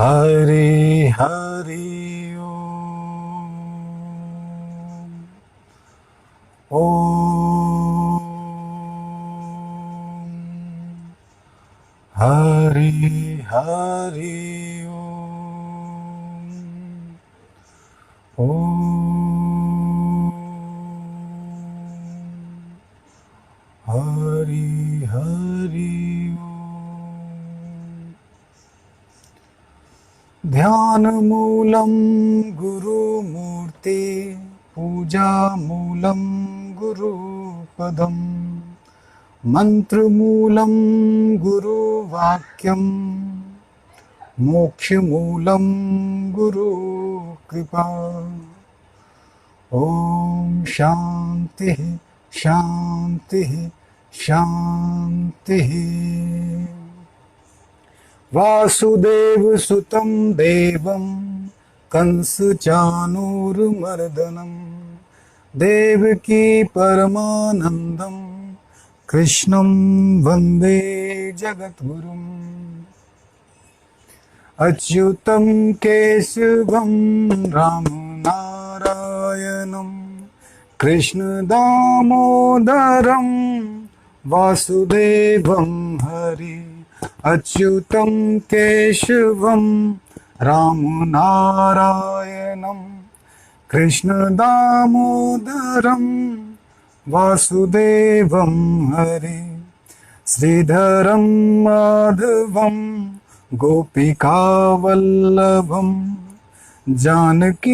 हरि हरि ओम हरि हरि ओम हरि हरि ध्यान मूलम गुरुमूर्ति पूजा मूलम गुरुपदम मंत्र मूलम गुरुवाक्यम मोक्ष मूलम गुरु कृपा। ओम शांति शांति शांति। वासुदेव सुतं देवं कंस चाणूरमर्दनं देवकी परमानंदं कृष्णं वंदे जगद्गुरुम्। अच्युतं केशवं राम नारायणं कृष्ण दामोदरं वासुदेवं हरि। अच्युतं केशवं राम नारायणं कृष्ण दामोदरं वासुदेवं हरि। श्रीधरं माधवं गोपिका वल्लभं जानकीनायकं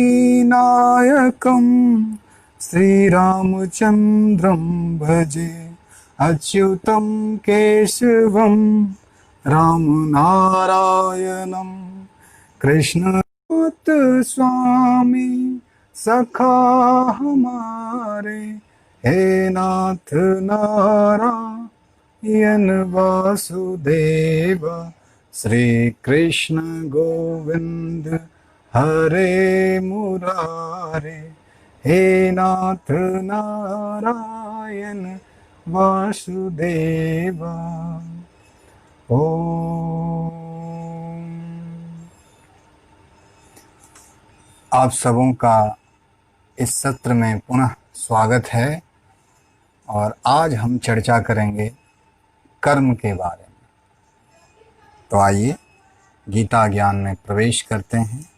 श्रीरामचन्द्रं भजे। अच्युतं केशवं राम नारायणं कृष्ण स्वामी सखा हमारे। हे नाथ नारायण वासुदेव श्री कृष्ण गोविंद हरे मुरारे। हे नाथ नारायण वासुदेव। ओम। आप सबों का इस सत्र में पुनः स्वागत है और आज हम चर्चा करेंगे कर्म के बारे में। तो आइए गीता ज्ञान में प्रवेश करते हैं।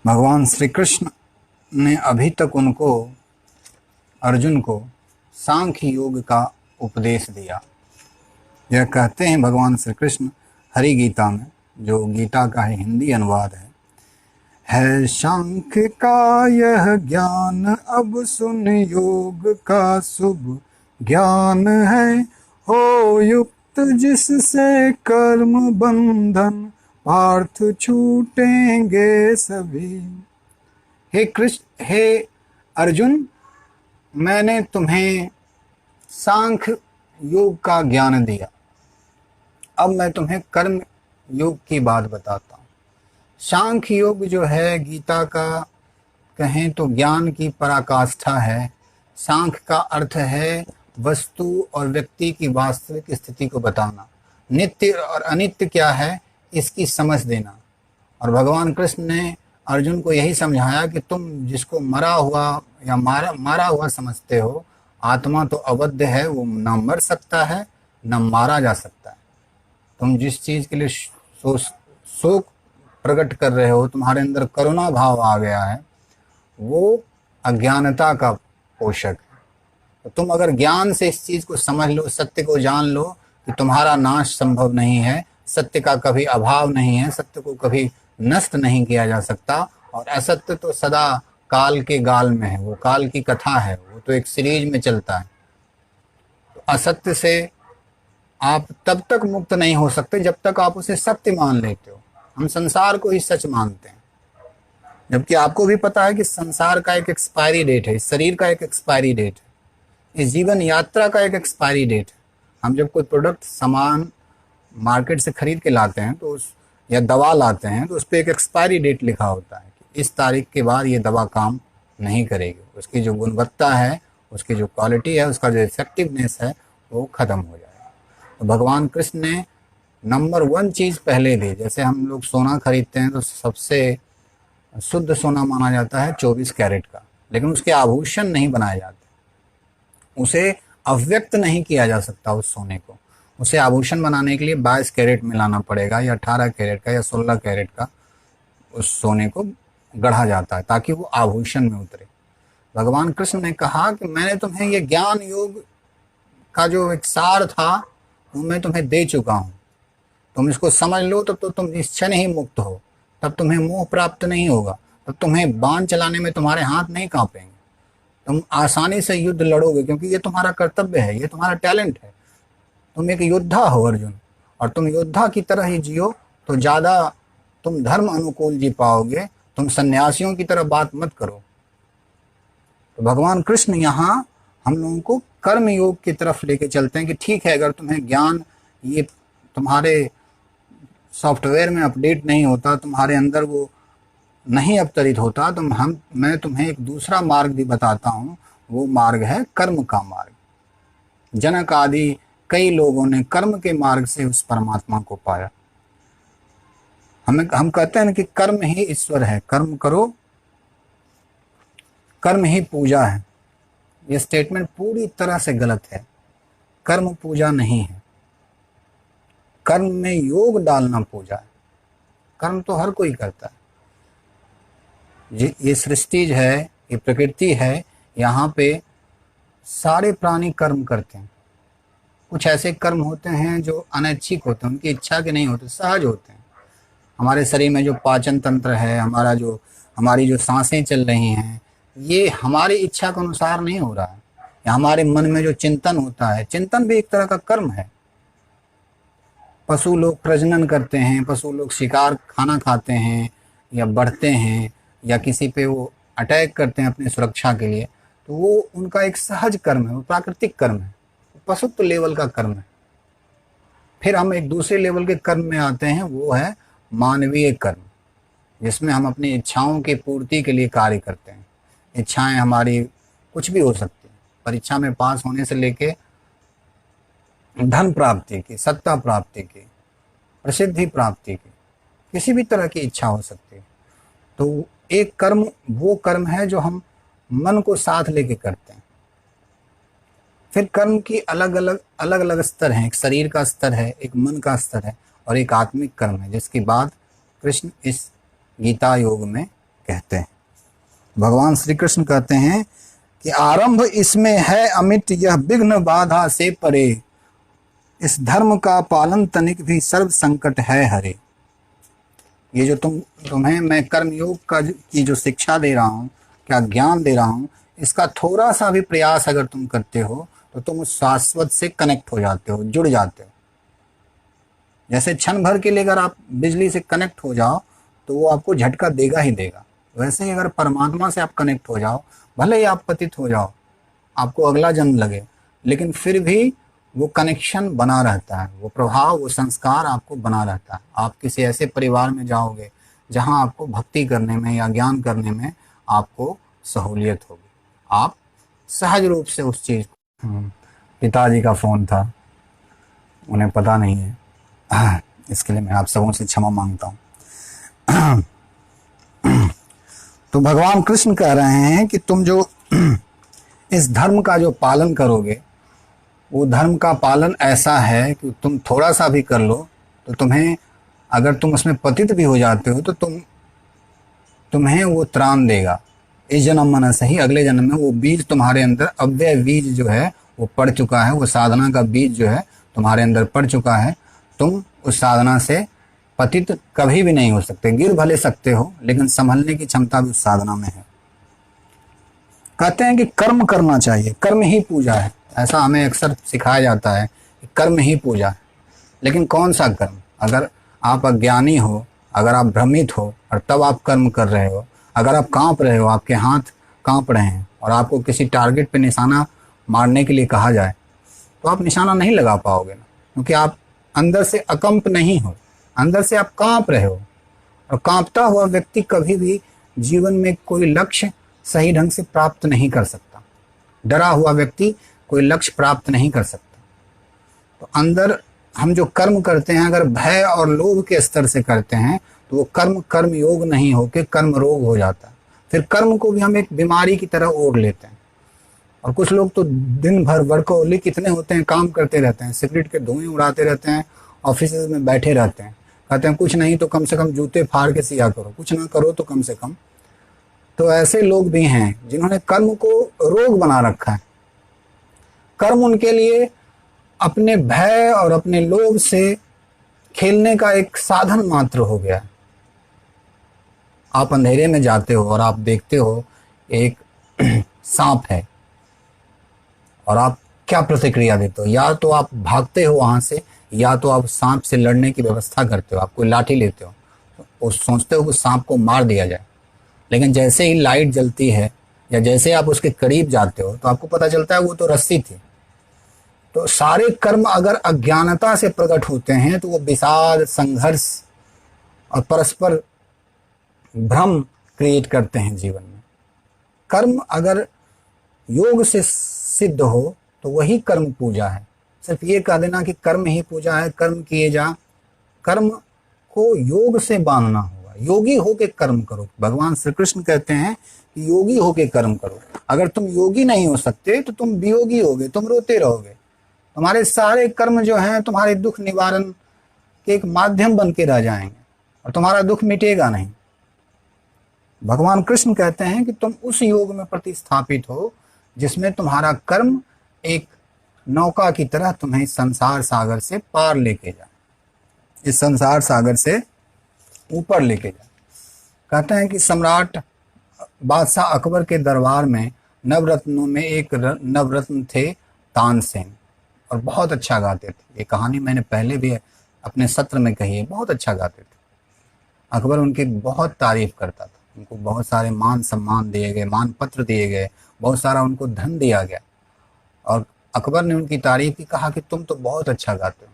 भगवान श्री कृष्ण ने अभी तक अर्जुन को सांख्य योग का उपदेश दिया। यह कहते हैं भगवान श्री कृष्ण हरि गीता में, जो गीता का ही हिंदी अनुवाद है सांख्य का यह ज्ञान अब सुन योग का शुभ ज्ञान है। हो युक्त जिससे कर्म बंधन पार्थ छूटेंगे सभी। हे कृष्ण, हे अर्जुन, मैंने तुम्हें सांख्य योग का ज्ञान दिया, अब मैं तुम्हें कर्म योग की बात बताता हूँ। सांख्य योग जो है गीता का कहें तो ज्ञान की पराकाष्ठा है। सांख्य का अर्थ है वस्तु और व्यक्ति की वास्तविक स्थिति को बताना, नित्य और अनित्य क्या है इसकी समझ देना। और भगवान कृष्ण ने अर्जुन को यही समझाया कि तुम जिसको मरा हुआ या मारा हुआ समझते हो, आत्मा तो अबद्ध है, वो न मर सकता है न मारा जा सकता है। तुम जिस चीज़ के लिए शोक प्रकट कर रहे हो, तुम्हारे अंदर करुणा भाव आ गया है, वो अज्ञानता का पोषक है। तो तुम अगर ज्ञान से इस चीज़ को समझ लो, सत्य को जान लो कि तुम्हारा नाश संभव नहीं है, सत्य का कभी अभाव नहीं है, सत्य को कभी नष्ट नहीं किया जा सकता, और असत्य तो सदा काल के गाल में है, वो काल की कथा है, वो तो एक सीरीज में चलता है। तो असत्य से आप तब तक मुक्त नहीं हो सकते जब तक आप उसे सत्य मान लेते हो। हम संसार को ही सच मानते हैं, जबकि आपको भी पता है कि संसार का एक एक्सपायरी डेट है, इस शरीर का एक एक्सपायरी डेट है, इस जीवन यात्रा का एक एक्सपायरी डेट है। हम जब कोई प्रोडक्ट सामान मार्केट से खरीद के लाते हैं तो या दवा लाते हैं तो उस पर एक एक्सपायरी डेट लिखा होता है कि इस तारीख के बाद ये दवा काम नहीं करेगी, उसकी जो गुणवत्ता है, उसकी जो क्वालिटी है, उसका जो इफेक्टिवनेस है वो ख़त्म हो जाएगा। तो भगवान कृष्ण ने नंबर 1 चीज़ पहले दे। जैसे हम लोग सोना खरीदते हैं तो सबसे शुद्ध सोना माना जाता है 24 कैरेट का, लेकिन उसके आभूषण नहीं बनाए जाते, उसे अव्यक्त नहीं किया जा सकता उस सोने को। उसे आभूषण बनाने के लिए 22 कैरेट में लाना पड़ेगा या 18 कैरेट का या 16 कैरेट का उस सोने को गढ़ा जाता है ताकि वो आभूषण में उतरे। भगवान कृष्ण ने कहा कि मैंने तुम्हें ये ज्ञान योग का जो एक सार था वो मैं तुम्हें दे चुका हूँ, तुम इसको समझ लो तो तुम इस क्षण ही मुक्त हो, तब तुम्हें मोह प्राप्त नहीं होगा, तब तुम्हें बाण चलाने में तुम्हारे हाथ नहीं कांपेंगे, तुम आसानी से युद्ध लड़ोगे क्योंकि ये तुम्हारा कर्तव्य है, ये तुम्हारा टैलेंट है। तुम एक योद्धा हो अर्जुन, और तुम योद्धा की तरह ही जियो तो ज़्यादा तुम धर्म अनुकूल जी पाओगे। तुम सन्यासियों की तरह बात मत करो। तो भगवान कृष्ण यहाँ हम लोगों को कर्म योग की तरफ लेके चलते हैं कि ठीक है, अगर तुम्हें ज्ञान ये तुम्हारे सॉफ्टवेयर में अपडेट नहीं होता, तुम्हारे अंदर वो नहीं अवतरित होता, तो मैं तुम्हें एक दूसरा मार्ग भी बताता हूँ। वो मार्ग है कर्म का मार्ग। जनक आदि कई लोगों ने कर्म के मार्ग से उस परमात्मा को पाया। हम कहते हैं कि कर्म ही ईश्वर है, कर्म करो, कर्म ही पूजा है। ये स्टेटमेंट पूरी तरह से गलत है। कर्म पूजा नहीं है, कर्म में योग डालना पूजा है। कर्म तो हर कोई करता है। ये सृष्टि है, ये प्रकृति है, यहाँ पे सारे प्राणी कर्म करते हैं। कुछ ऐसे कर्म होते हैं जो अनैच्छिक होते हैं, उनकी इच्छा के नहीं होते, सहज होते हैं। हमारे शरीर में जो पाचन तंत्र है, हमारी जो सांसें चल रही हैं, ये हमारी इच्छा के अनुसार नहीं हो रहा है। या हमारे मन में जो चिंतन होता है, चिंतन भी एक तरह का कर्म है। पशु लोग प्रजनन करते हैं, पशु लोग शिकार खाना खाते हैं या बढ़ते हैं या किसी पे वो अटैक करते हैं अपनी सुरक्षा के लिए, तो वो उनका एक सहज कर्म है, वो प्राकृतिक कर्म है, पशुत्व लेवल का कर्म है। फिर हम एक दूसरे लेवल के कर्म में आते हैं, वो है मानवीय कर्म, जिसमें हम अपनी इच्छाओं की पूर्ति के लिए कार्य करते हैं। इच्छाएं हमारी कुछ भी हो सकती हैं, परीक्षा में पास होने से लेके धन प्राप्ति की, सत्ता प्राप्ति की, प्रसिद्धि प्राप्ति की, किसी भी तरह की इच्छा हो सकती है। तो एक कर्म वो कर्म है जो हम मन को साथ लेके करते हैं। फिर कर्म की अलग अलग स्तर हैं। एक शरीर का स्तर है, एक मन का स्तर है और एक आत्मिक कर्म है, जिसकी बात कृष्ण इस गीता योग में कहते हैं। भगवान श्री कृष्ण कहते हैं कि आरंभ इसमें है अमिट, यह विघ्न बाधा से परे, इस धर्म का पालन तनिक भी सर्व संकट है हरे। ये जो तुम्हें मैं कर्म योग की जो शिक्षा दे रहा हूँ, क्या ज्ञान दे रहा हूँ, इसका थोड़ा सा भी प्रयास अगर तुम करते हो तो तुम उस शाश्वत से कनेक्ट हो जाते हो, जुड़ जाते हो। जैसे क्षण भर के लिए अगर आप बिजली से कनेक्ट हो जाओ तो वो आपको झटका देगा ही देगा, वैसे ही अगर परमात्मा से आप कनेक्ट हो जाओ, भले ही आप पतित हो जाओ, आपको अगला जन्म लगे, लेकिन फिर भी वो कनेक्शन बना रहता है, वो प्रभाव, वो संस्कार आपको बना रहता है। आप किसी ऐसे परिवार में जाओगे जहां आपको भक्ति करने में या ज्ञान करने में आपको सहूलियत होगी, आप सहज रूप से उस चीज़ को। पिताजी का फ़ोन था, उन्हें पता नहीं है, इसके लिए मैं आप सबों से क्षमा मांगता हूँ। तो भगवान कृष्ण कह रहे हैं कि तुम जो इस धर्म का जो पालन करोगे, वो धर्म का पालन ऐसा है कि तुम थोड़ा सा भी कर लो तो तुम्हें, अगर तुम उसमें पतित भी हो जाते हो तो तुम्हें वो त्राण देगा। इस जन्म में सही, अगले जन्म में वो बीज तुम्हारे अंदर, अव्यय बीज जो है वो पड़ चुका है, वो साधना का बीज जो है तुम्हारे अंदर पड़ चुका है। तुम उस साधना से पतित कभी भी नहीं हो सकते। गिर भले सकते हो, लेकिन संभलने की क्षमता भी उस साधना में है। कहते हैं कि कर्म करना चाहिए, कर्म ही पूजा है, ऐसा हमें अक्सर सिखाया जाता है कि कर्म ही पूजा है। लेकिन कौन सा कर्म? अगर आप अज्ञानी हो, अगर आप भ्रमित हो और तब आप कर्म कर रहे हो, अगर आप कांप रहे हो, आपके हाथ कांप रहे हैं और आपको किसी टारगेट पे निशाना मारने के लिए कहा जाए, तो आप निशाना नहीं लगा पाओगे ना, क्योंकि आप अंदर से अकंप नहीं हो, अंदर से आप कांप रहे हो। और कांपता हुआ व्यक्ति कभी भी जीवन में कोई लक्ष्य सही ढंग से प्राप्त नहीं कर सकता। डरा हुआ व्यक्ति कोई लक्ष्य प्राप्त नहीं कर सकता। तो अंदर हम जो कर्म करते हैं अगर भय और लोभ के स्तर से करते हैं तो वो कर्म कर्म योग नहीं होके कर्म रोग हो जाता है। फिर कर्म को भी हम एक बीमारी की तरह ओढ़ लेते हैं। और कुछ लोग तो दिन भर वर्कहोलिक कितने होते हैं, काम करते रहते हैं, सिगरेट के धुएं उड़ाते रहते हैं, ऑफिस में बैठे रहते हैं, कहते हैं कुछ नहीं तो कम से कम जूते फाड़ के सिया करो, कुछ ना करो तो कम से कम। तो ऐसे लोग भी हैं जिन्होंने कर्म को रोग बना रखा है। कर्म उनके लिए अपने भय और अपने लोभ से खेलने का एक साधन मात्र हो गया। आप अंधेरे में जाते हो और आप देखते हो एक सांप है और आप क्या प्रतिक्रिया देते हो? या तो आप भागते हो वहां से, या तो आप सांप से लड़ने की व्यवस्था करते हो, आप कोई लाठी लेते हो और सोचते हो कि सांप को मार दिया जाए। लेकिन जैसे ही लाइट जलती है या जैसे आप उसके करीब जाते हो तो आपको पता चलता है वो तो रस्सी थी। तो सारे कर्म अगर अज्ञानता से प्रकट होते हैं तो वो विषाद, संघर्ष और परस्पर भ्रम क्रिएट करते हैं जीवन में। कर्म अगर योग से सिद्ध हो तो वही कर्म पूजा है। सिर्फ ये कह देना कि कर्म ही पूजा है, कर्म किए जा, कर्म को योग से बांधना होगा। योगी होके कर्म करो। भगवान श्री कृष्ण कहते हैं कि योगी होके कर्म करो। अगर तुम योगी नहीं हो सकते तो तुम वियोगी होगे, तुम रोते रहोगे। तुम्हारे सारे कर्म जो हैं तुम्हारे दुख निवारण के एक माध्यम बन के रह जाएंगे और तुम्हारा दुख मिटेगा नहीं। भगवान कृष्ण कहते हैं कि तुम उस योग में प्रतिस्थापित हो जिसमें तुम्हारा कर्म एक नौका की तरह तुम्हें संसार सागर से पार लेके जाए, इस संसार सागर से ऊपर लेके जाए। कहते हैं कि सम्राट बादशाह अकबर के दरबार में नवरत्नों में एक नवरत्न थे तानसेन, और बहुत अच्छा गाते थे। ये कहानी मैंने पहले भी अपने सत्र में कही है, बहुत अच्छा गाते थे। अकबर उनकी बहुत तारीफ करता था, उनको बहुत सारे मान सम्मान दिए गए, मान पत्र दिए गए, बहुत सारा उनको धन दिया गया। और अकबर ने उनकी तारीफ की, कहा कि तुम तो बहुत अच्छा गाते हो,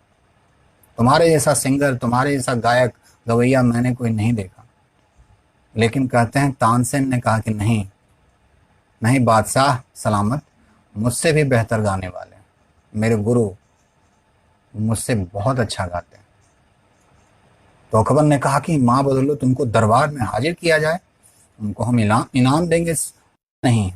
तुम्हारे जैसा सिंगर, तुम्हारे जैसा गायक गवैया मैंने कोई नहीं देखा। लेकिन कहते हैं तानसेन ने कहा कि नहीं नहीं बादशाह सलामत, मुझसे भी बेहतर गाने वाले हैं, मेरे गुरु मुझसे बहुत अच्छा गाते हैं। तो अकबर ने कहा कि माँ बदलो, तुमको दरबार में हाजिर किया जाए, उनको हम इनाम देंगे। नहीं,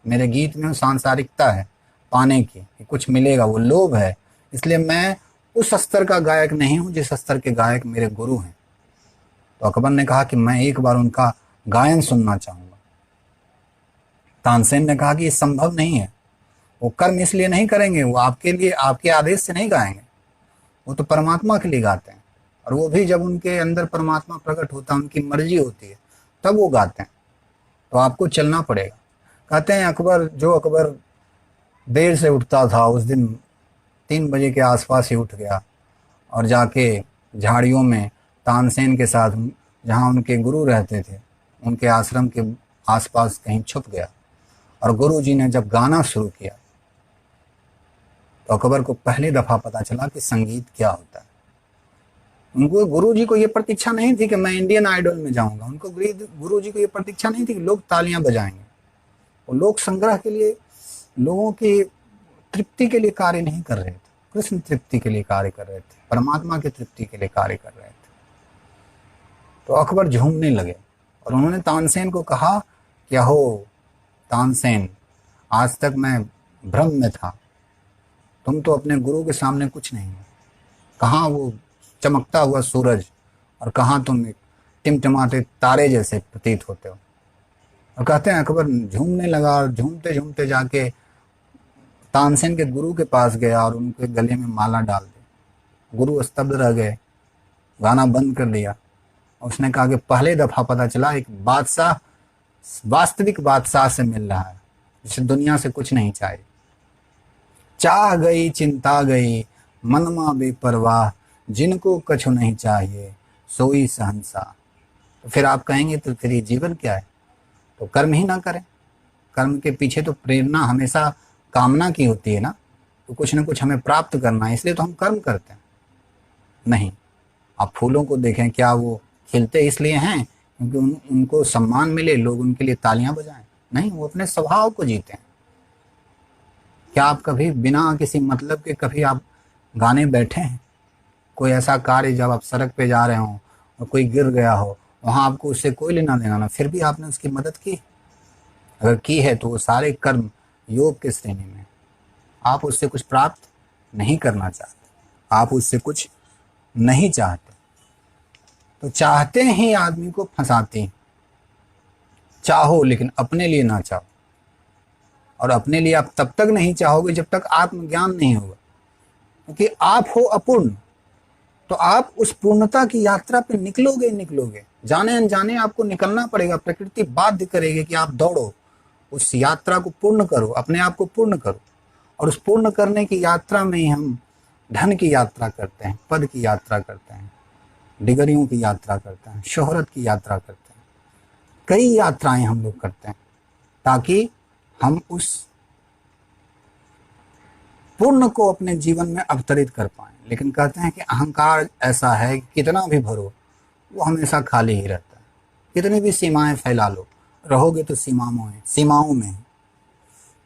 मेरे गीत में सांसारिकता है पाने की, कि कुछ मिलेगा, वो लोभ है, इसलिए मैं उस स्तर का गायक नहीं हूं जिस स्तर के गायक मेरे गुरु हैं। तो अकबर ने कहा कि मैं एक बार उनका गायन सुनना चाहूंगा। तानसेन ने कहा कि ये संभव नहीं है, वो कर्म इसलिए नहीं करेंगे, वो आपके लिए आपके आदेश से नहीं गाएंगे, वो तो परमात्मा के लिए गाते हैं, और वो भी जब उनके अंदर परमात्मा प्रकट होता है, उनकी मर्जी होती है, तब वो गाते हैं। तो आपको चलना पड़ेगा। कहते हैं अकबर देर से उठता था, उस दिन 3 बजे के आसपास ही उठ गया और जाके झाड़ियों में तानसेन के साथ, जहाँ उनके गुरु रहते थे, उनके आश्रम के आसपास कहीं छुप गया। और गुरु जी ने जब गाना शुरू किया तो अकबर को पहली दफा पता चला कि संगीत क्या होता है। उनको गुरु जी को ये प्रतीक्षा नहीं थी कि मैं इंडियन आइडल में जाऊंगा, उनको गुरु जी को ये प्रतीक्षा नहीं थी कि लोग तालियां बजाएंगे। वो लोग संग्रह के लिए, लोगों की तृप्ति के लिए कार्य नहीं कर रहे थे, कृष्ण तृप्ति के लिए कार्य कर रहे थे, परमात्मा की तृप्ति के लिए कार्य कर रहे थे। तो अकबर झूमने लगे और उन्होंने तानसेन को कहा, क्या हो तानसेन, आज तक मैं भ्रम में था, तुम तो अपने गुरु के सामने कुछ नहीं हो। कहाँ वो चमकता हुआ सूरज और कहाँ तुम एक टिमटिमाते तारे जैसे प्रतीत होते हो। और कहते हैं अकबर झूमने लगा और झूमते झूमते जाके तानसेन के गुरु के पास गया और उनके गले में माला डाल दी। गुरु स्तब्ध रह गए, गाना बंद कर दिया। उसने कहा कि पहले दफा पता चला एक बादशाह वास्तविक बादशाह से मिल रहा है, जिसे दुनिया से कुछ नहीं चाहिए। चाह गई चिंता गई मनमा बेपरवाह, जिनको कछु नहीं चाहिए सोई सहनसा। तो फिर आप कहेंगे तो फिर ये जीवन क्या है? तो कर्म ही ना करें। कर्म के पीछे तो प्रेरणा हमेशा कामना की होती है ना, तो कुछ ना कुछ हमें प्राप्त करना है, इसलिए तो हम कर्म करते हैं। नहीं, आप फूलों को देखें, क्या वो खिलते इसलिए हैं क्योंकि उनको सम्मान मिले, लोग उनके लिए तालियां बजाएं? नहीं, वो अपने स्वभाव को जीते हैं। क्या आप कभी बिना किसी मतलब के कभी आप गाने बैठे हैं? कोई ऐसा कार्य जब आप सड़क पे जा रहे हो और कोई गिर गया हो, वहाँ आपको उससे कोई लेना देना ना, फिर भी आपने उसकी मदद की, अगर की है तो वो सारे कर्म योग के श्रेणी में। आप उससे कुछ प्राप्त नहीं करना चाहते, आप उससे कुछ नहीं चाहते, तो चाहते ही आदमी को फंसाते हैं। चाहो लेकिन अपने लिए ना चाहो, और अपने लिए आप तब तक नहीं चाहोगे जब तक आत्मज्ञान नहीं होगा, क्योंकि आप हो अपूर्ण। तो आप उस पूर्णता की यात्रा पे निकलोगे, जाने अनजाने आपको निकलना पड़ेगा। प्रकृति बाध्य करेगी कि आप दौड़ो, उस यात्रा को पूर्ण करो, अपने आप को पूर्ण करो। और उस पूर्ण करने की यात्रा में ही हम धन की यात्रा करते हैं, पद की यात्रा करते हैं, डिग्रियों की यात्रा करते हैं, शोहरत की यात्रा करते हैं, कई यात्राएं हम लोग करते हैं ताकि हम उस पूर्ण को अपने जीवन में अवतरित कर पाएं। लेकिन कहते हैं कि अहंकार ऐसा है कि कितना भी भरो वो हमेशा खाली ही रहता है, कितनी भी सीमाएं फैला लो, रहोगे तो सीमाओं में।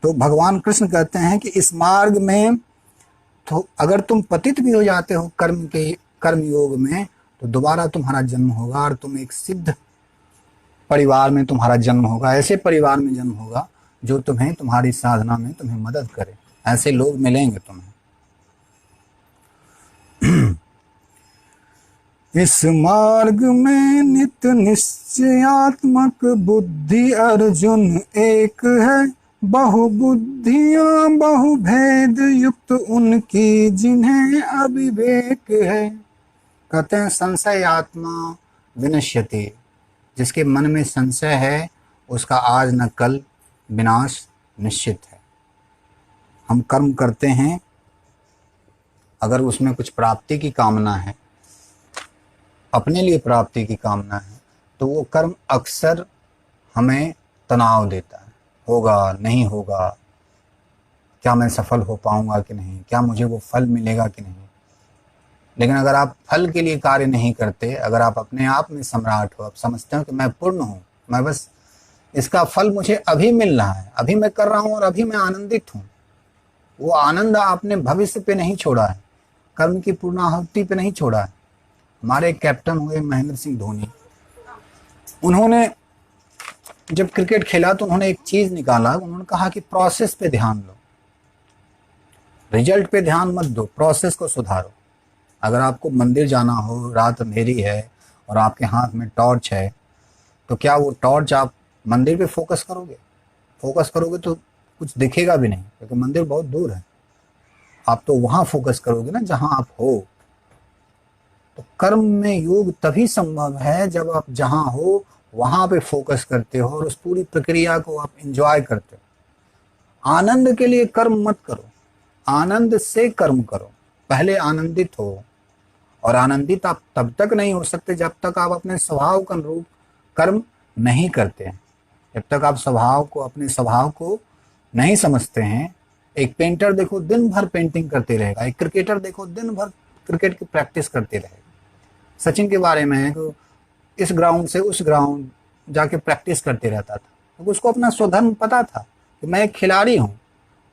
तो भगवान कृष्ण कहते हैं कि इस मार्ग में तो अगर तुम पतित भी हो जाते हो कर्म योग में, तो दोबारा तुम्हारा जन्म होगा और तुम एक सिद्ध परिवार में तुम्हारा जन्म होगा, ऐसे परिवार में जन्म होगा जो तुम्हें तुम्हारी साधना में तुम्हें मदद करे। ऐसे लोग मिलेंगे तुम्हें। इस मार्ग में नित्य निश्चयात्मक बुद्धि अर्जुन एक है, बहुबुद्धियां बहुभेद युक्त उनकी जिन्हें अविवेक है। कहते हैं संशय आत्मा विनश्यति, जिसके मन में संशय है उसका आज न कल विनाश निश्चित है। हम कर्म करते हैं, अगर उसमें कुछ प्राप्ति की कामना है, अपने लिए प्राप्ति की कामना है, तो वो कर्म अक्सर हमें तनाव देता है। होगा नहीं होगा, क्या मैं सफल हो पाऊंगा कि नहीं, क्या मुझे वो फल मिलेगा कि नहीं। लेकिन अगर आप फल के लिए कार्य नहीं करते, अगर आप अपने आप में सम्राट हो, आप समझते हो कि मैं पूर्ण हूँ, मैं बस इसका फल मुझे अभी मिल रहा है, अभी मैं कर रहा हूँ और अभी मैं आनंदित हूँ, वो आनंद आपने भविष्य पे नहीं छोड़ा है, कर्म की पूर्णाहुति पे नहीं छोड़ा है। हमारे कैप्टन हुए महेंद्र सिंह धोनी, उन्होंने जब क्रिकेट खेला तो उन्होंने एक चीज निकाला, उन्होंने कहा कि प्रोसेस पे ध्यान दो, रिजल्ट पे ध्यान मत दो, प्रोसेस को सुधारो। अगर आपको मंदिर जाना हो, रात अंधेरी है और आपके हाथ में टॉर्च है, तो क्या वो टॉर्च आप मंदिर पे फोकस करोगे तो कुछ दिखेगा भी नहीं, क्योंकि मंदिर बहुत दूर है। आप तो वहां फोकस करोगे ना जहां आप हो। तो कर्म में योग तभी संभव है जब आप जहां हो वहां पे फोकस करते हो और उस पूरी प्रक्रिया को आप एंजॉय करते हो। आनंद के लिए कर्म मत करो, आनंद से कर्म करो। पहले आनंदित हो, और आनंदित आप तब तक नहीं हो सकते जब तक आप अपने स्वभाव के अनुरूप कर्म नहीं करते हैं, जब तक आप अपने स्वभाव को नहीं समझते हैं। एक पेंटर देखो दिन भर पेंटिंग करते रहेगा, एक क्रिकेटर देखो दिन भर क्रिकेट की प्रैक्टिस करते रहेगा। सचिन के बारे में है कि इस ग्राउंड से उस ग्राउंड जाके प्रैक्टिस करते रहता था, तो उसको अपना स्वधर्म पता था कि मैं एक खिलाड़ी हूँ,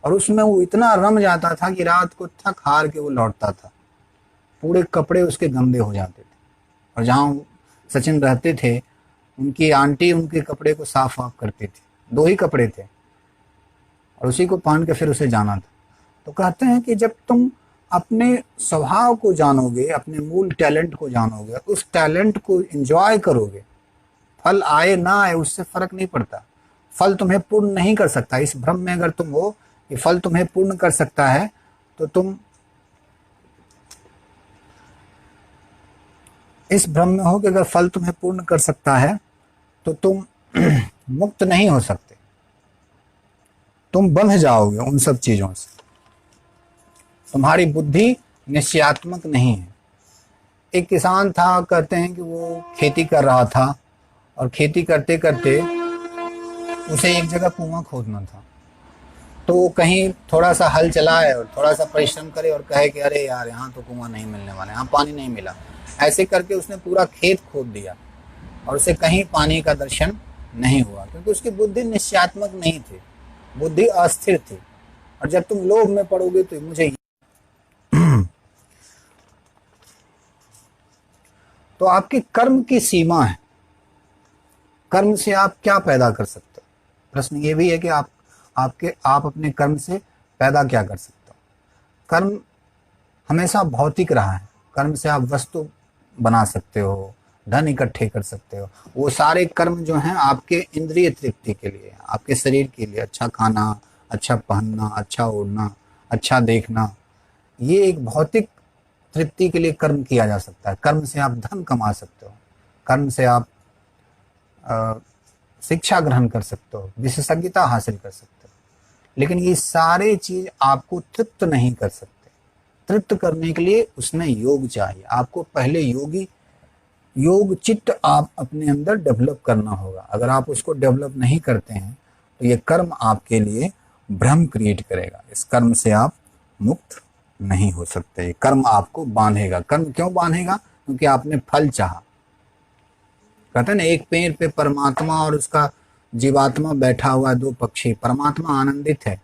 और उसमें वो इतना रम जाता था कि रात को थक हार के वो लौटता था, पूरे कपड़े उसके गंदे हो जाते थे। और जहाँ सचिन रहते थे उनकी आंटी उनके कपड़े को साफ वाफ करती थी, 2 ही कपड़े थे और उसी को पहन के फिर उसे जाना था। तो कहते हैं कि जब तुम अपने स्वभाव को जानोगे, अपने मूल टैलेंट को जानोगे, उस टैलेंट को एंजॉय करोगे, फल आए ना आए उससे फर्क नहीं पड़ता। फल तुम्हें पूर्ण नहीं कर सकता। इस भ्रम में अगर तुम हो कि फल तुम्हें पूर्ण कर सकता है, तो तुम इस भ्रम में हो कि अगर फल तुम्हें पूर्ण कर सकता है तो तुम मुक्त नहीं हो सकते, तुम बंध जाओगे उन सब चीजों से। तुम्हारी बुद्धि निश्चयात्मक नहीं है। एक किसान था, कहते हैं कि वो खेती कर रहा था और खेती करते करते उसे एक जगह कुआं खोदना था। तो वो कहीं थोड़ा सा हल चलाए और थोड़ा सा परिश्रम करे और कहे कि अरे यार यहाँ तो कुआं नहीं मिलने वाला, यहाँ पानी नहीं मिला। ऐसे करके उसने पूरा खेत खोद दिया और उसे कहीं पानी का दर्शन नहीं हुआ, क्योंकि उसकी बुद्धि निश्चयात्मक नहीं थी, बुद्धि अस्थिर थी। और जब तुम लोभ में पड़ोगे तो मुझे तो आपके कर्म की सीमा है, कर्म से आप क्या पैदा कर सकते हो। प्रश्न ये भी है कि आप अपने कर्म से पैदा क्या कर सकते हो। कर्म हमेशा भौतिक रहा है, कर्म से आप वस्तु बना सकते हो, धन इकट्ठे कर सकते हो। वो सारे कर्म जो हैं आपके इंद्रिय तृप्ति के लिए, आपके शरीर के लिए, अच्छा खाना, अच्छा पहनना, अच्छा ओढ़ना, अच्छा देखना, ये एक भौतिक तृप्ति के लिए कर्म किया जा सकता है। कर्म से आप धन कमा सकते हो, कर्म से आप शिक्षा ग्रहण कर सकते हो, विशेषज्ञता हासिल कर सकते हो। लेकिन ये सारे चीज आपको तृप्त नहीं कर सकते। तृप्त करने के लिए उसमें योग चाहिए। आपको पहले योग चित्त आप अपने अंदर डेवलप करना होगा। अगर आप उसको डेवलप नहीं करते हैं तो ये कर्म आपके लिए भ्रम क्रिएट करेगा। इस कर्म से आप मुक्त नहीं हो सकते। कर्म आपको बांधेगा। कर्म क्यों बांधेगा? क्योंकि आपने फल चाहा। कहते हैं ना, एक पेड़ पे परमात्मा और उसका जीवात्मा बैठा हुआ है, दो पक्षी। परमात्मा आनंदित है,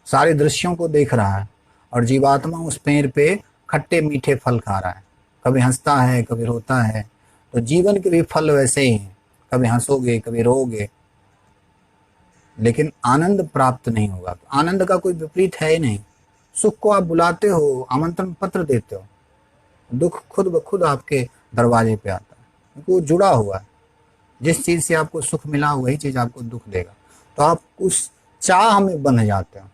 सारे दृश्यों को देख रहा है, और जीवात्मा उस पेड़ पे खट्टे मीठे फल खा रहा है। कभी हंसता है, कभी रोता है। तो जीवन के भी फल वैसे ही हैं, कभी हंसोगे, कभी रोगे, लेकिन आनंद प्राप्त नहीं होगा। आनंद का कोई विपरीत है ही नहीं। सुख को आप बुलाते हो, आमंत्रण पत्र देते हो, दुख खुद ब खुद आपके दरवाजे पे आता है, क्योंकि वो जुड़ा हुआ है। जिस चीज से आपको सुख मिला वही चीज आपको दुख देगा। तो आप उस चाह में बंध जाते हो।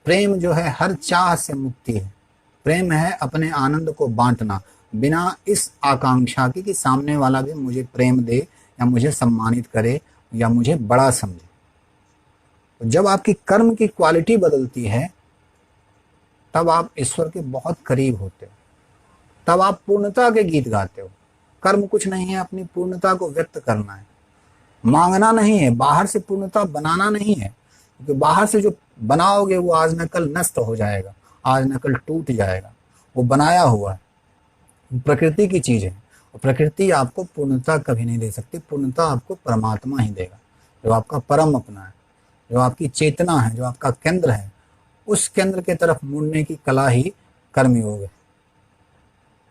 प्रेम जो है हर चाह से मुक्ति है। प्रेम है अपने आनंद को बांटना, बिना इस आकांक्षा की कि सामने वाला भी मुझे प्रेम दे, या मुझे सम्मानित करे, या मुझे बड़ा समझे। तो जब आपकी कर्म की क्वालिटी बदलती है, तब आप ईश्वर के बहुत करीब होते हो। तब आप पूर्णता के गीत गाते हो। कर्म कुछ नहीं है, अपनी पूर्णता को व्यक्त करना है, मांगना नहीं है, बाहर से पूर्णता बनाना नहीं है। क्योंकि बाहर से जो बनाओगे वो आज न कल नष्ट हो जाएगा, आज न कल टूट जाएगा। वो बनाया हुआ है, प्रकृति की चीज है, और प्रकृति आपको पूर्णता कभी नहीं दे सकती। पूर्णता आपको परमात्मा ही देगा, जो आपका परम अपना है, जो आपकी चेतना है, जो आपका केंद्र है। उस केंद्र के तरफ मुड़ने की कला ही कर्मयोग है।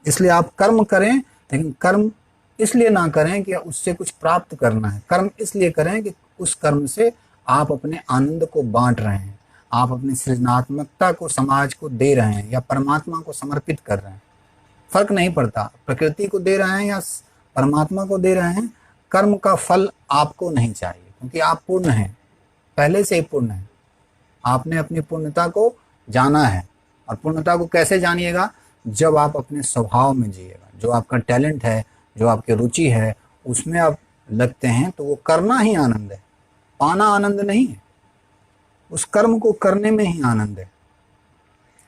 इसलिए आप कर्म करें, लेकिन कर्म इसलिए ना करें कि उससे कुछ प्राप्त करना है। कर्म इसलिए करें कि उस कर्म से आप अपने आनंद को बांट रहे हैं, आप अपनी सृजनात्मकता को समाज को दे रहे हैं, या परमात्मा को समर्पित कर रहे हैं। फर्क नहीं पड़ता प्रकृति को दे रहे हैं या परमात्मा को दे रहे हैं। कर्म का फल आपको नहीं चाहिए, क्योंकि आप पूर्ण हैं, पहले से ही पूर्ण हैं। आपने अपनी पूर्णता को जाना है। और पूर्णता को कैसे जानिएगा? जब आप अपने स्वभाव में जिएगा, जो आपका टैलेंट है, जो आपकी रुचि है, उसमें आप लगते हैं, तो वो करना ही आनंद है, पाना आनंद नहीं है। उस कर्म को करने में ही आनंद है।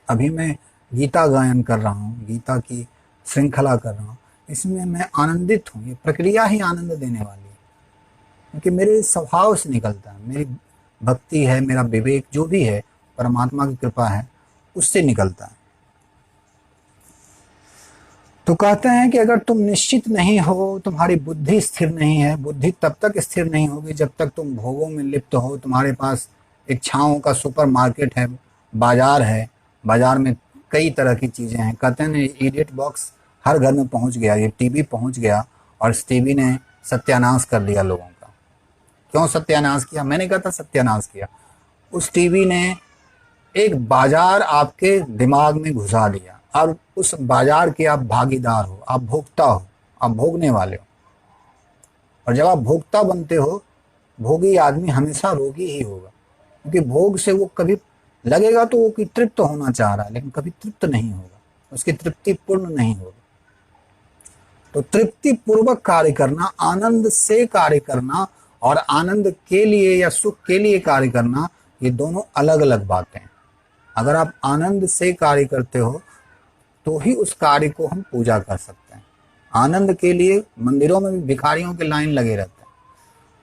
अभी मैं गीता गायन कर रहा हूँ, गीता की श्रृंखला कर रहा हूँ, इसमें मैं आनंदित हूँ। ये प्रक्रिया ही आनंद देने वाली है, क्योंकि मेरे स्वभाव से निकलता है। मेरी भक्ति है, मेरा विवेक जो भी है, परमात्मा की कृपा है, उससे निकलता है। तो कहते हैं कि अगर तुम निश्चित नहीं हो, तुम्हारी बुद्धि स्थिर नहीं है। बुद्धि तब तक स्थिर नहीं होगी जब तक तुम भोगों में लिप्त हो। तुम्हारे पास इच्छाओं का सुपर मार्केट है, बाजार है, बाजार में कई तरह की चीजें हैं। कहते हैं इडियट बॉक्स हर घर में पहुंच गया, ये टीवी पहुंच गया, और इस टीवी ने सत्यानाश कर दिया लोगों का। क्यों सत्यानाश किया? मैंने कहा था सत्यानाश किया। उस टीवी ने एक बाजार आपके दिमाग में घुसा दिया, और उस बाजार के आप भागीदार हो, आप भोक्ता हो, आप भोगने वाले हो। और जब आप भोक्ता बनते हो, भोगी आदमी हमेशा रोगी ही होगा, क्योंकि भोग से वो कभी लगेगा तो वो कि तृप्त होना चाह रहा है, लेकिन कभी तृप्त नहीं होगा, उसकी तृप्ति पूर्ण नहीं होगी। तो तृप्ति पूर्वक कार्य करना, आनंद से कार्य करना, और आनंद के लिए या सुख के लिए कार्य करना, ये दोनों अलग अलग बातें हैं। अगर आप आनंद से कार्य करते हो तो ही उस कार्य को हम पूजा कर सकते हैं। आनंद के लिए मंदिरों में भी भिखारियों के लाइन लगे रहते हैं।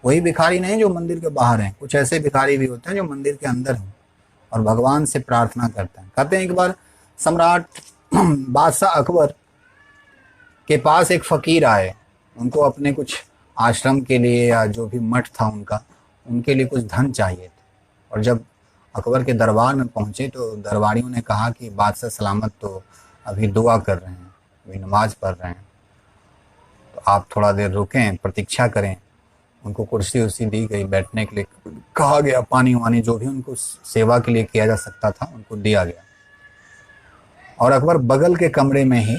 वही भिखारी नहीं जो मंदिर के बाहर हैं, कुछ ऐसे भिखारी भी होते हैं जो मंदिर के अंदर हैं और भगवान से प्रार्थना करते हैं। कहते हैं एक बार सम्राट बादशाह अकबर के पास एक फकीर आए, उनको अपने कुछ आश्रम के लिए या जो भी मठ था उनका, उनके लिए कुछ धन चाहिए थे। और जब अकबर के दरबार में पहुंचे तो दरबारियों ने कहा कि बादशाह सलामत तो अभी दुआ कर रहे हैं, अभी नमाज पढ़ रहे हैं। आप थोड़ा देर रुकें, प्रतीक्षा करें। उनको कुर्सी उर्सी दी गई, बैठने के लिए कहा गया, पानी वानी जो भी उनको सेवा के लिए किया जा सकता था उनको दिया गया। और अकबर बगल के कमरे में ही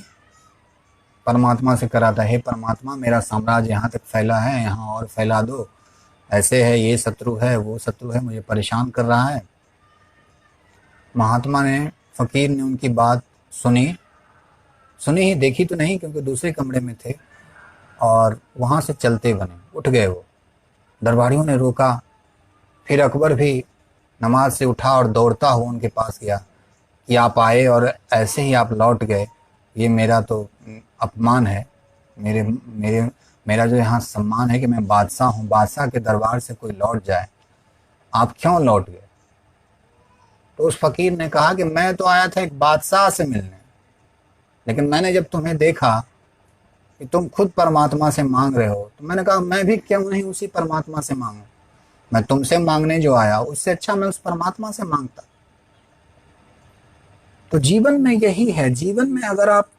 परमात्मा से करा था, हे परमात्मा, मेरा साम्राज्य यहाँ तक फैला है, यहाँ और फैला दो, ऐसे है, ये शत्रु है, वो शत्रु है, मुझे परेशान कर रहा है। महात्मा ने, फकीर ने उनकी बात सुनी ही, देखी तो नहीं क्योंकि दूसरे कमरे में थे, और वहाँ से चलते बने, उठ गए वो। दरबारियों ने रोका, फिर अकबर भी नमाज से उठा और दौड़ता हुआ उनके पास गया कि आप आए और ऐसे ही आप लौट गए, ये मेरा तो अपमान है, मेरा जो यहाँ सम्मान है कि मैं बादशाह हूँ, बादशाह के दरबार से कोई लौट जाए, आप क्यों लौट गए? तो उस फकीर ने कहा कि मैं तो आया था एक बादशाह से मिलने, लेकिन मैंने जब तुम्हें देखा कि तुम खुद परमात्मा से मांग रहे हो, तो मैंने कहा मैं भी क्यों नहीं उसी परमात्मा से मांगूं। मैं तुमसे मांगने जो आया उससे अच्छा मैं उस परमात्मा से मांगता। तो जीवन में यही है, जीवन में अगर आप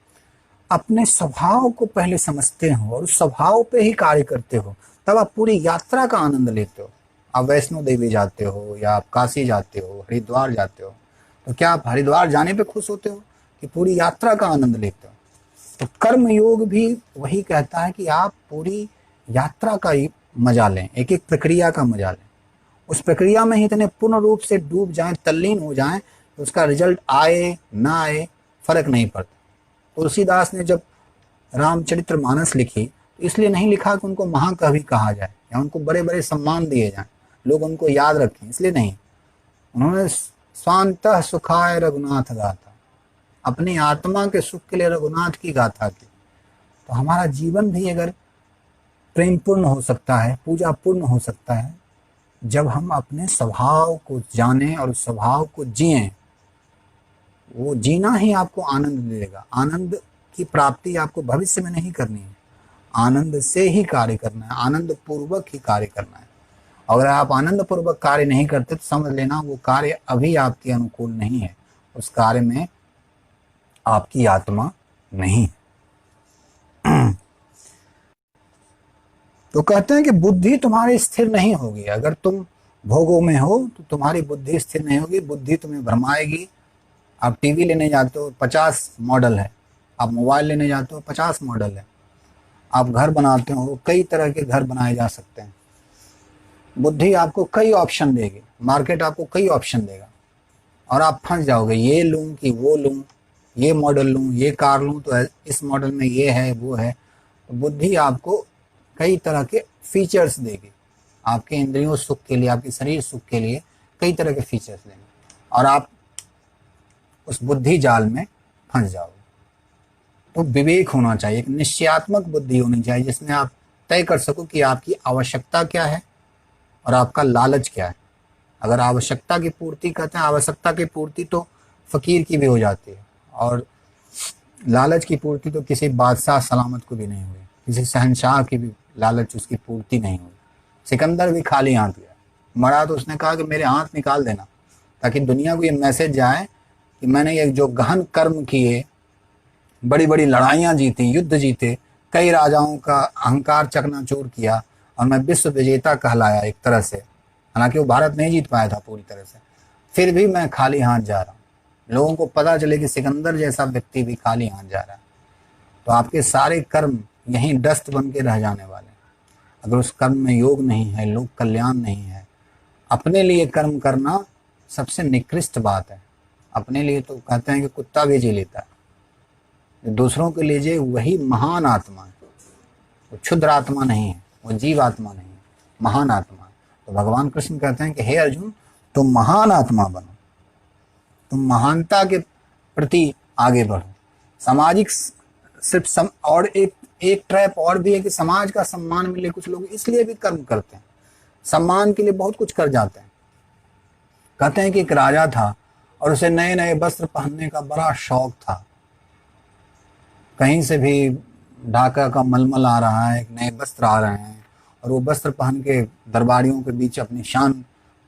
अपने स्वभाव को पहले समझते हो और उस स्वभाव पे ही कार्य करते हो, तब आप पूरी यात्रा का आनंद लेते हो। आप वैष्णो देवी जाते हो या आप काशी जाते हो, हरिद्वार जाते हो, तो क्या आप हरिद्वार जाने पे खुश होते हो कि पूरी यात्रा का आनंद लेते हो? तो कर्म योग भी वही कहता है कि आप पूरी यात्रा का ही मजा लें, एक एक प्रक्रिया का मजा लें। उस प्रक्रिया में ही इतने पूर्ण रूप से डूब जाएं, तल्लीन हो जाएं, तो उसका रिजल्ट आए ना आए फर्क नहीं पड़ता। तुलसीदास ने जब रामचरितमानस लिखी तो इसलिए नहीं लिखा कि उनको महाकवि कहा जाए या उनको बड़े बड़े सम्मान दिए जाएं, लोग उनको याद रखें, इसलिए नहीं। उन्होंने स्वांतः सुखाय रघुनाथ गाथा, अपनी आत्मा के सुख के लिए रघुनाथ की गाथा की। तो हमारा जीवन भी अगर प्रेम पूर्ण हो सकता है, पूजा पूर्ण हो सकता है, जब हम अपने स्वभाव को जानें और उस स्वभाव को जिएं। वो जीना ही आपको आनंद देगा। आनंद की प्राप्ति आपको भविष्य में नहीं करनी है, आनंद से ही कार्य करना है, आनंद पूर्वक ही कार्य करना है। अगर आप आनंद पूर्वक कार्य नहीं करते तो समझ लेना वो कार्य अभी आपके अनुकूल नहीं है, उस कार्य में आपकी आत्मा नहीं। तो कहते हैं कि बुद्धि तुम्हारी स्थिर नहीं होगी। अगर तुम भोगों में हो तो तुम्हारी बुद्धि स्थिर नहीं होगी, बुद्धि तुम्हें भरमाएगी। आप टीवी लेने जाते हो 50 मॉडल है, आप मोबाइल लेने जाते हो 50 मॉडल है, आप घर बनाते हो, कई तरह के घर बनाए जा सकते हैं। बुद्धि आपको कई ऑप्शन देगी, मार्केट आपको कई ऑप्शन देगा और आप फंस जाओगे, ये लूं कि वो लूं, ये मॉडल लूं, ये कार लूं तो इस मॉडल में ये है वो है। तो बुद्धि आपको कई तरह के फीचर्स देगी, आपके इंद्रियों सुख के लिए, आपके शरीर सुख के लिए कई तरह के फीचर्स देंगे और आप उस बुद्धि जाल में फंस जाओगे। तो विवेक होना चाहिए, एक निश्चयात्मक बुद्धि होनी चाहिए जिसमें आप तय कर सको कि आपकी आवश्यकता क्या है और आपका लालच क्या है। अगर आवश्यकता की पूर्ति कहते हैं, आवश्यकता की पूर्ति तो फकीर की भी हो जाती है और लालच की पूर्ति तो किसी बादशाह सलामत को भी नहीं हुई, किसी शहंशाह की भी लालच उसकी पूर्ति नहीं हुई। सिकंदर भी खाली हाथ गया, मरा तो उसने कहा कि मेरे हाथ निकाल देना, ताकि दुनिया को ये मैसेज जाए कि मैंने ये जो गहन कर्म किए, बड़ी बड़ी लड़ाइयाँ जीती, युद्ध जीते, कई राजाओं का अहंकार चकनाचूर किया और मैं विश्व विजेता कहलाया एक तरह से। हालांकि वो भारत नहीं जीत पाया था पूरी तरह से, फिर भी मैं खाली हाथ जा रहा हूँ। लोगों को पता चले कि सिकंदर जैसा व्यक्ति भी खाली हाथ जा रहा है। तो आपके सारे कर्म यहीं डस्ट बन के रह जाने वाले हैं अगर उस कर्म में योग नहीं है, लोक कल्याण नहीं है। अपने लिए कर्म करना सबसे निकृष्ट बात है। अपने लिए तो कहते हैं कि कुत्ता भी जी लेता है, दूसरों के लिए जे वही महान आत्मा है। वो क्षुद्र आत्मा नहीं है, वो जीव आत्मा नहीं है, महान आत्मा है। तो भगवान कृष्ण कहते हैं कि हे अर्जुन, तुम महान आत्मा बनो, तुम महानता के प्रति आगे बढ़ो। सामाजिक सिर्फ और एक ट्रैप और भी है कि समाज का सम्मान मिले। कुछ लोग इसलिए भी कर्म करते हैं, सम्मान के लिए बहुत कुछ कर जाते हैं। कहते हैं कि एक राजा था और उसे नए नए वस्त्र पहनने का बड़ा शौक था। कहीं से भी ढाका का मलमल आ रहा है, नए वस्त्र आ रहे हैं और वो वस्त्र पहन के दरबारियों के बीच अपनी शान,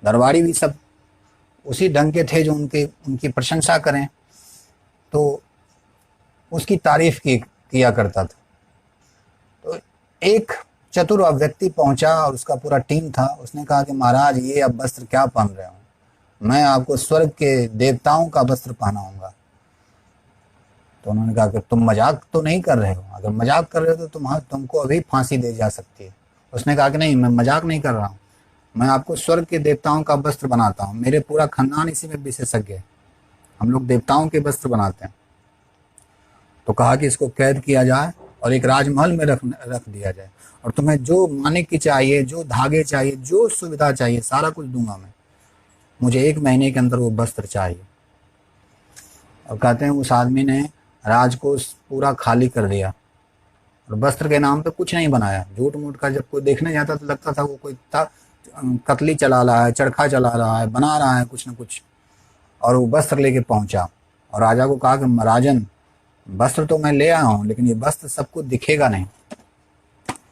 दरबारी भी सब उसी ढंग के थे जो उनकी प्रशंसा करें, तो उसकी तारीफ किया करता था। तो एक चतुर व्यक्ति पहुंचा और उसका पूरा टीम था। उसने कहा कि महाराज ये अब वस्त्र क्या पहन रहे हो, मैं आपको स्वर्ग के देवताओं का वस्त्र पहनाऊंगा। तो उन्होंने कहा कि तुम मजाक तो नहीं कर रहे हो, अगर मजाक कर रहे हो तो तुमको अभी फांसी दे जा सकती है। उसने कहा कि नहीं, मैं मजाक नहीं कर रहा हूँ, मैं आपको स्वर्ग के देवताओं का वस्त्र बनाता हूँ, मेरे पूरा खानदान इसी में विशेषज्ञ है, हम लोग देवताओं के वस्त्र बनाते हैं। तो कहा कि इसको कैद किया जाए और एक राजमहल में रख दिया जाए, और तुम्हें जो माने की चाहिए, जो धागे चाहिए, जो सुविधा चाहिए, सारा कुछ दूंगा मैं, मुझे 1 महीने के अंदर वो वस्त्र चाहिए। और कहते हैं उस आदमी ने राजकोष पूरा खाली कर दिया और वस्त्र के नाम पे कुछ नहीं बनाया। झूठ मूठ का जब कोई देखने जाता तो लगता था वो कोई कतली चला रहा है, चरखा चला रहा है, बना रहा है कुछ न कुछ। और वो वस्त्र लेके पहुंचा और राजा को कहा कि राजन, वस्त्र तो मैं ले आया हूँ, लेकिन ये वस्त्र सबको दिखेगा नहीं।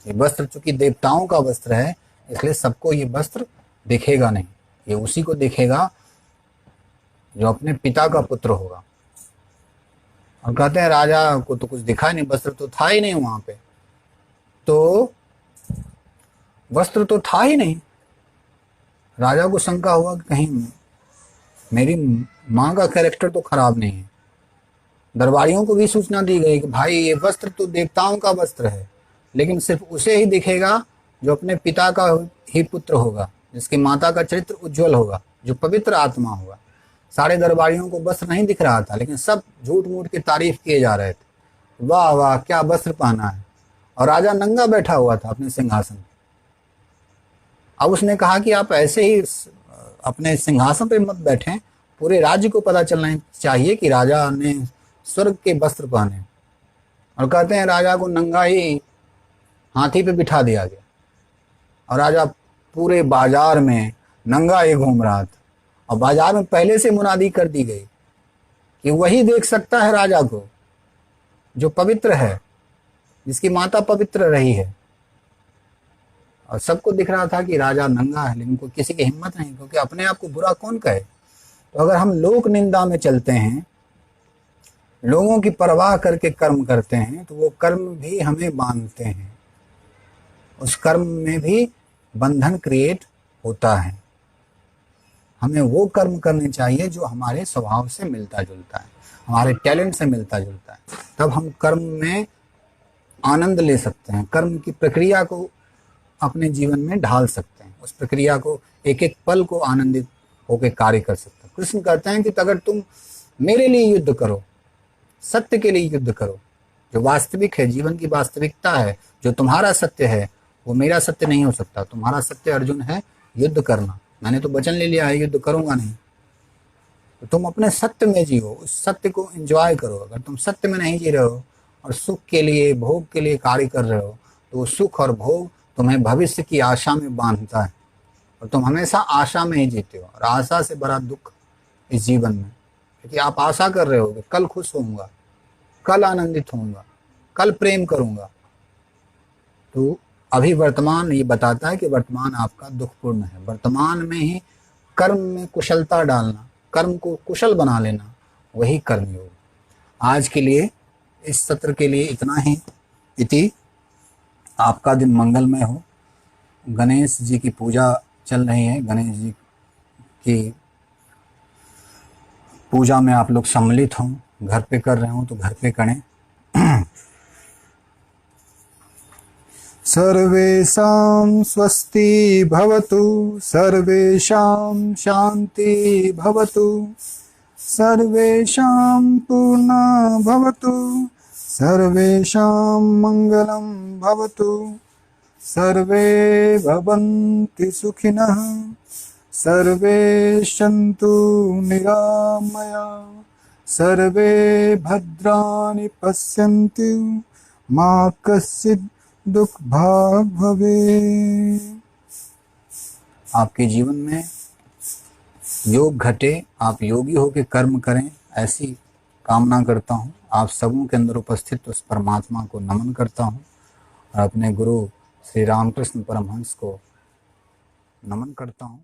ये वस्त्र चूंकि देवताओं का वस्त्र है, इसलिए सबको ये वस्त्र दिखेगा नहीं, ये उसी को दिखेगा जो अपने पिता का पुत्र होगा। और कहते हैं राजा को तो कुछ दिखा नहीं, वस्त्र तो था ही नहीं वहां पे, तो वस्त्र तो था ही नहीं। राजा को शंका हुआ कि कहीं मेरी माँ का कैरेक्टर तो खराब नहीं है। दरबारियों को भी सूचना दी गई कि भाई ये वस्त्र तो देवताओं का वस्त्र है, लेकिन सिर्फ उसे ही दिखेगा जो अपने पिता का ही पुत्र होगा, जिसकी माता का चरित्र उज्जवल होगा, जो पवित्र आत्मा होगा। सारे दरबारियों को वस्त्र नहीं दिख रहा था, लेकिन सब झूठ मूठ की तारीफ किए जा रहे थे, वाह वाह क्या वस्त्र पहना है। और राजा नंगा बैठा हुआ था अपने सिंहासन पे। अब उसने कहा कि आप ऐसे ही अपने सिंहासन पे मत बैठें, पूरे राज्य को पता चलना चाहिए कि राजा ने स्वर्ग के वस्त्र पहने। और कहते हैं राजा को नंगा ही हाथी पे बिठा दिया गया और राजा पूरे बाजार में नंगा ही घूम रहा था। और बाजार में पहले से मुनादी कर दी गई कि वही देख सकता है राजा को जो पवित्र है, जिसकी माता पवित्र रही है। और सबको दिख रहा था कि राजा नंगा है, लेकिन कोई किसी की हिम्मत नहीं, क्योंकि अपने आप को बुरा कौन कहे। तो अगर हम लोक निंदा में चलते हैं, लोगों की परवाह करके कर्म करते हैं, तो वो कर्म भी हमें बांधते हैं, उस कर्म में भी बंधन क्रिएट होता है। हमें वो कर्म करने चाहिए जो हमारे स्वभाव से मिलता जुलता है, हमारे टैलेंट से मिलता जुलता है, तब हम कर्म में आनंद ले सकते हैं, कर्म की प्रक्रिया को अपने जीवन में ढाल सकते हैं, उस प्रक्रिया को एक एक पल को आनंदित होकर कार्य कर सकते हैं। कृष्ण कहते हैं कि अगर तुम मेरे लिए युद्ध करो, सत्य के लिए युद्ध करो, जो वास्तविक है, जीवन की वास्तविकता है, जो तुम्हारा सत्य है वो मेरा सत्य नहीं हो सकता। तुम्हारा सत्य अर्जुन है युद्ध करना, मैंने तो वचन ले लिया है युद्ध करूंगा नहीं। तो तुम अपने सत्य में जियो, उस सत्य को एंजॉय करो। अगर तुम सत्य में नहीं जी रहे हो और सुख के लिए, भोग के लिए कार्य कर रहे हो, तो वो सुख और भोग तुम्हें भविष्य की आशा में बांधता है और तुम हमेशा आशा में ही जीते हो। और आशा से बड़ा दुख इस जीवन में, क्योंकि आप आशा कर रहे हो कि कल खुश होऊंगा, कल आनंदित होऊंगा, कल प्रेम करूंगा। तो अभी वर्तमान ये बताता है कि वर्तमान आपका दुखपूर्ण है। वर्तमान में ही कर्म में कुशलता डालना, कर्म को कुशल बना लेना, वही कर्मयोग। आज के लिए, इस सत्र के लिए इतना ही। इति। आपका दिन मंगलमय हो। गणेश जी की पूजा चल रही है, गणेश जी की पूजा में आप लोग सम्मिलित हों, घर पे कर रहे हो तो घर पे करें। सर्वेषां स्वस्ति भवतु, सर्वेषां शांति भवतु, सर्वेषां पूर्णा भवतु, सर्वेषां मंगलं भवतु, सर्वे भवन्तु सुखिनः, सर्वे सन्तु निरामया, सर्वे भद्राणि पश्यन्तु, मा कश्चित् दुख भाग भवे। आपके जीवन में योग घटे, आप योगी होकर कर्म करें, ऐसी कामना करता हूँ। आप सबों के अंदर उपस्थित उस परमात्मा को नमन करता हूँ और अपने गुरु श्री रामकृष्ण परमहंस को नमन करता हूँ।